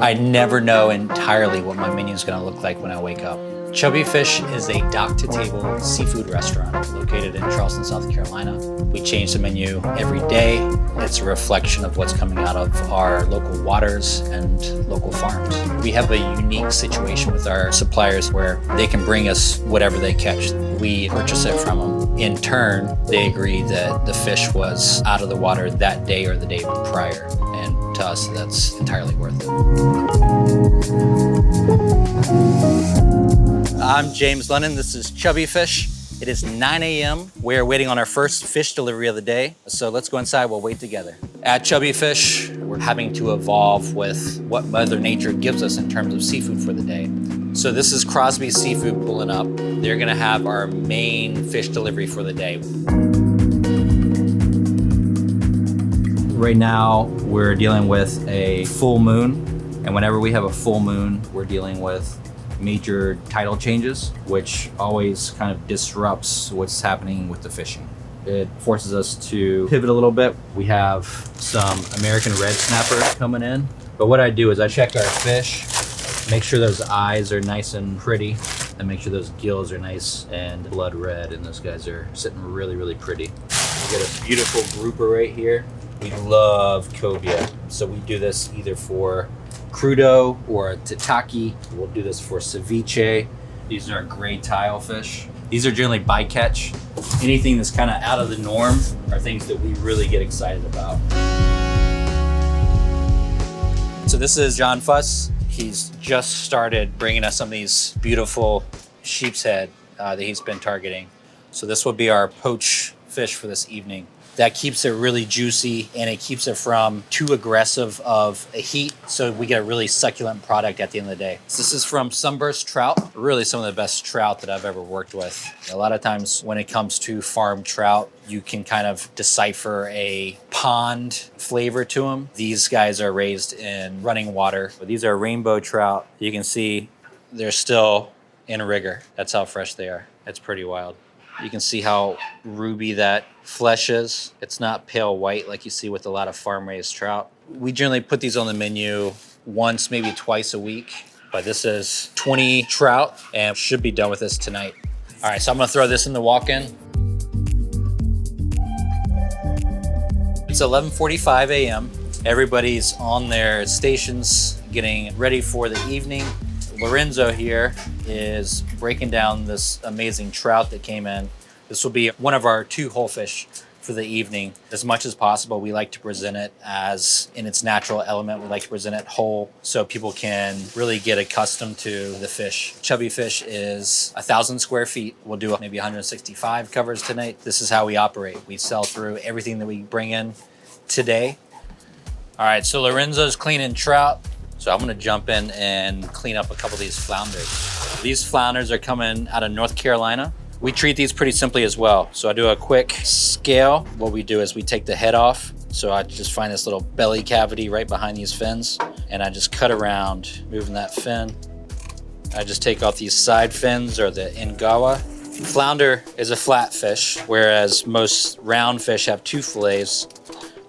I never know entirely what my menu is going to look like when I wake up. Chubby Fish is a dock-to-table seafood restaurant located in Charleston, South Carolina. We change the menu every day. It's a reflection of what's coming out of our local waters and local farms. We have a unique situation with our suppliers where they can bring us whatever they catch. We purchase it from them. In turn, they agree that the fish was out of the water that day or the day prior. And to us, that's entirely worth it. I'm James Lennon. This is Chubby Fish. It is 9 a.m. We're waiting on our first fish delivery of the day. So let's go inside, we'll wait together. At Chubby Fish, we're having to evolve with what Mother Nature gives us in terms of seafood for the day. So this is Crosby Seafood pulling up. They're gonna have our main fish delivery for the day. Right now, we're dealing with a full moon. And whenever we have a full moon, we're dealing with major tidal changes, which always kind of disrupts what's happening with the fishing. It forces us to pivot a little bit. We have some American red snapper coming in. But what I do is I check our fish, make sure those eyes are nice and pretty, and make sure those gills are nice and blood red, and those guys are sitting really, really pretty. We got a beautiful grouper right here. We love cobia, so we do this either for crudo or tataki. We'll do this for ceviche. These are gray tile fish. These are generally bycatch. Anything that's kind of out of the norm are things that we really get excited about. So this is John Fuss. He's just started bringing us some of these beautiful sheep's head that he's been targeting. So this will be our poach fish for this evening. That keeps it really juicy and it keeps it from too aggressive of a heat. So we get a really succulent product at the end of the day. So this is from Sunburst Trout, really some of the best trout that I've ever worked with. A lot of times when it comes to farm trout, you can kind of decipher a pond flavor to them. These guys are raised in running water. But these are rainbow trout. You can see they're still in rigor. That's how fresh they are. It's pretty wild. You can see how ruby that flesh is. It's not pale white like you see with a lot of farm-raised trout. We generally put these on the menu once, maybe twice a week, but this is 20 trout and should be done with this tonight. All right, so I'm gonna throw this in the walk-in. It's 11:45 a.m. Everybody's on their stations getting ready for the evening. Lorenzo here is breaking down this amazing trout that came in. This will be one of our 2 whole fish for the evening. As much as possible, we like to present it as in its natural element. We like to present it whole so people can really get accustomed to the fish. Chubby Fish is 1,000 square feet. We'll do maybe 165 covers tonight. This is how we operate. We sell through everything that we bring in today. All right, so Lorenzo's cleaning trout. So I'm gonna jump in and clean up a couple of these flounders. These flounders are coming out of North Carolina. We treat these pretty simply as well. So I do a quick scale. What we do is we take the head off. So I just find this little belly cavity right behind these fins and I just cut around, moving that fin. I just take off these side fins or the ingawa. Flounder is a flat fish, whereas most round fish have 2 fillets.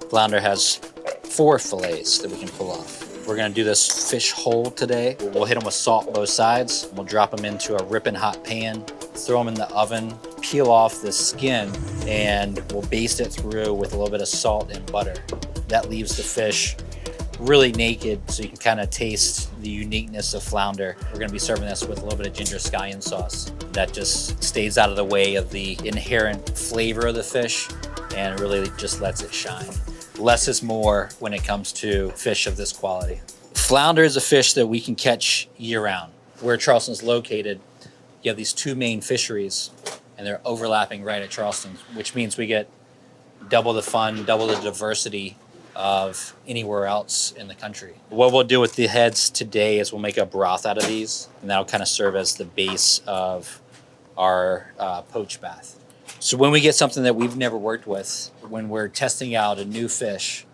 Flounder has 4 fillets that we can pull off. We're gonna do this fish whole today. We'll hit them with salt both sides. We'll drop them into a ripping hot pan, throw them in the oven, peel off the skin, and we'll baste it through with a little bit of salt and butter. That leaves the fish really naked so you can kind of taste the uniqueness of flounder. We're gonna be serving this with a little bit of ginger scallion sauce. That just stays out of the way of the inherent flavor of the fish and really just lets it shine. Less is more when it comes to fish of this quality. Flounder is a fish that we can catch year-round. Where Charleston's located, you have these 2 main fisheries, and they're overlapping right at Charleston, which means we get double the fun, double the diversity of anywhere else in the country. What we'll do with the heads today is we'll make a broth out of these, and that'll kind of serve as the base of our poach bath. So when we get something that we've never worked with, when we're testing out a new fish,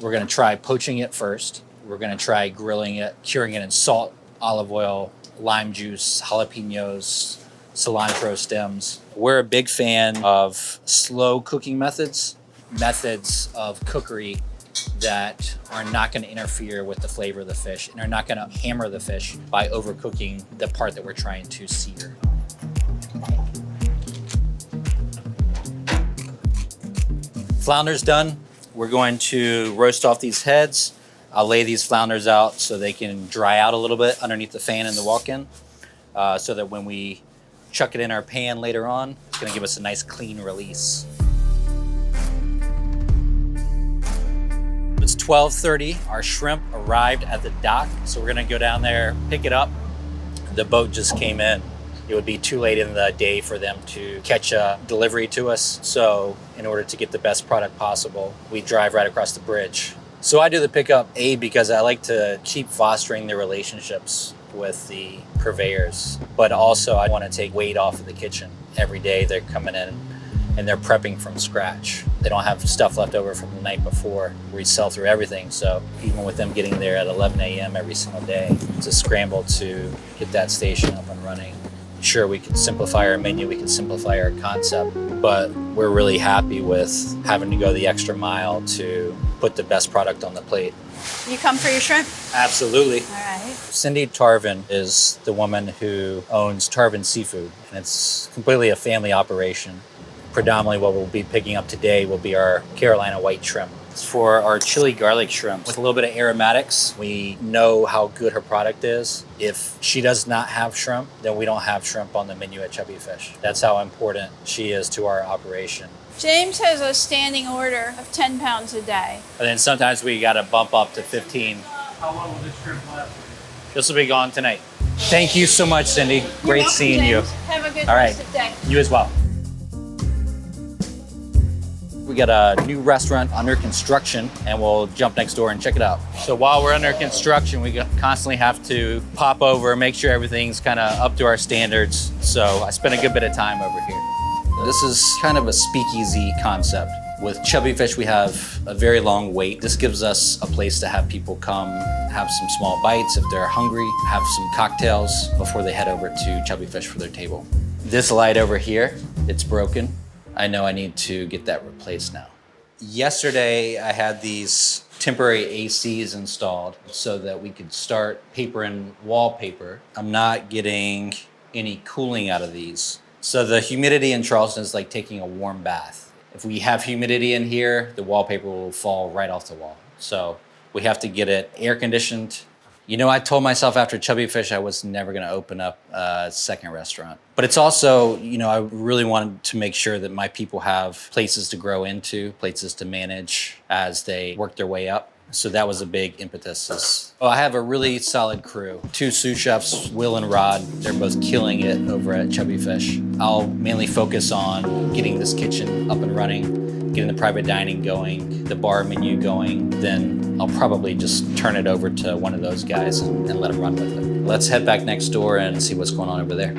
we're gonna try poaching it first. We're gonna try grilling it, curing it in salt, olive oil, lime juice, jalapenos, cilantro stems. We're a big fan of slow cooking methods of cookery that are not going to interfere with the flavor of the fish and are not going to hammer the fish by overcooking the part that we're trying to sear. Flounder's done. We're going to roast off these heads. I'll lay these flounders out so they can dry out a little bit underneath the fan in the walk-in, so that when we chuck it in our pan later on, it's gonna give us a nice clean release. It's 12:30. Our shrimp arrived at the dock, so we're gonna go down there, pick it up. The boat just came in. It would be too late in the day for them to catch a delivery to us. So in order to get the best product possible, we drive right across the bridge. So I do the pickup, because I like to keep fostering the relationships with the purveyors, but also I want to take weight off of the kitchen. Every day they're coming in and they're prepping from scratch. They don't have stuff left over from the night before. We sell through everything, so even with them getting there at 11 a.m. every single day, it's a scramble to get that station up and running. Sure, we can simplify our menu, we can simplify our concept, but we're really happy with having to go the extra mile to put the best product on the plate. You come for your shrimp? Absolutely. All right. Cindy Tarvin is the woman who owns Tarvin Seafood, and it's completely a family operation. Predominantly what we'll be picking up today will be our Carolina white shrimp. It's for our chili garlic shrimp with a little bit of aromatics. We know how good her product is. If she does not have shrimp, then we don't have shrimp on the menu at Chubby Fish. That's how important she is to our operation. James has a standing order of 10 pounds a day. And then sometimes we got to bump up to 15. How long will this shrimp last? This will be gone tonight. Thank you so much, Cindy. Great seeing James. you. Have a good All right. rest of the day. You as well. We got a new restaurant under construction, and we'll jump next door and check it out. So while we're under construction, we constantly have to pop over, make sure everything's kind of up to our standards. So I spent a good bit of time over here. This is kind of a speakeasy concept. With Chubby Fish, we have a very long wait. This gives us a place to have people come, have some small bites if they're hungry, have some cocktails before they head over to Chubby Fish for their table. This light over here, it's broken. I know I need to get that replaced now. Yesterday, I had these temporary ACs installed so that we could start papering wallpaper. I'm not getting any cooling out of these. So the humidity in Charleston is like taking a warm bath. If we have humidity in here, the wallpaper will fall right off the wall. So we have to get it air conditioned. You know, I told myself after Chubby Fish I was never gonna open up a second restaurant. But it's also, you know, I really wanted to make sure that my people have places to grow into, places to manage as they work their way up. So that was a big impetus. I have a really solid crew. 2 sous chefs, Will and Rod. They're both killing it over at Chubby Fish. I'll mainly focus on getting this kitchen up and running, getting the private dining going, the bar menu going. Then I'll probably just turn it over to one of those guys and let them run with it. Let's head back next door and see what's going on over there.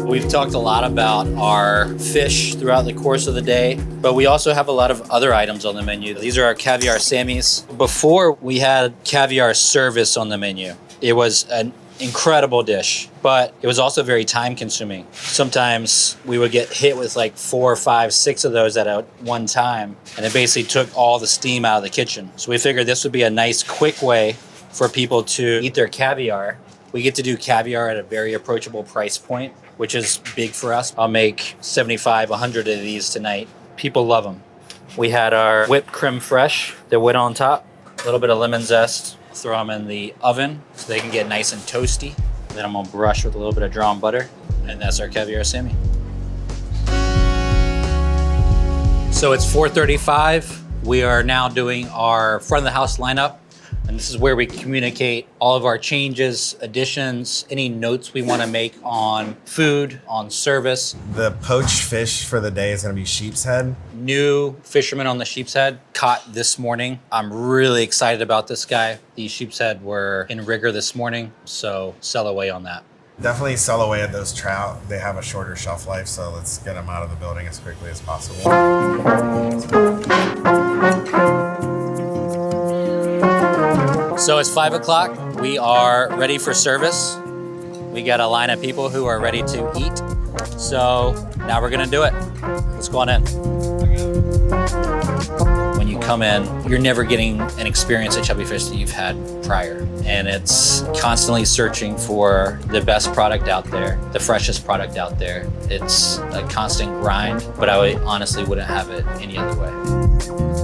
We've talked a lot about our fish throughout the course of the day, but we also have a lot of other items on the menu. These are our caviar sammies. Before, we had caviar service on the menu. It was an incredible dish, but it was also very time consuming. Sometimes we would get hit with like 4, 5, 6 of those at one time, and it basically took all the steam out of the kitchen. So we figured this would be a nice quick way for people to eat their caviar. We get to do caviar at a very approachable price point, which is big for us. I'll make 75, 100 of these tonight. People love them. We had our whipped creme fraiche. They're wet on top, a little bit of lemon zest. Throw them in the oven so they can get nice and toasty. Then I'm gonna brush with a little bit of drawn butter, and that's our caviar sammy. So it's 4:35. We are now doing our front of the house lineup. And this is where we communicate all of our changes, additions, any notes we want to make on food, on service. The poached fish for the day is going to be sheep's head. New fisherman on the sheep's head caught this morning. I'm really excited about this guy. These sheep's head were in rigor this morning, so sell away on that. Definitely sell away at those trout. They have a shorter shelf life, so let's get them out of the building as quickly as possible. So it's 5 o'clock. We are ready for service. We got a line of people who are ready to eat. So now we're gonna do it. Let's go on in. come in, you're never getting an experience at Chubby Fish that you've had prior. And it's constantly searching for the best product out there, the freshest product out there. It's a constant grind, but I honestly wouldn't have it any other way.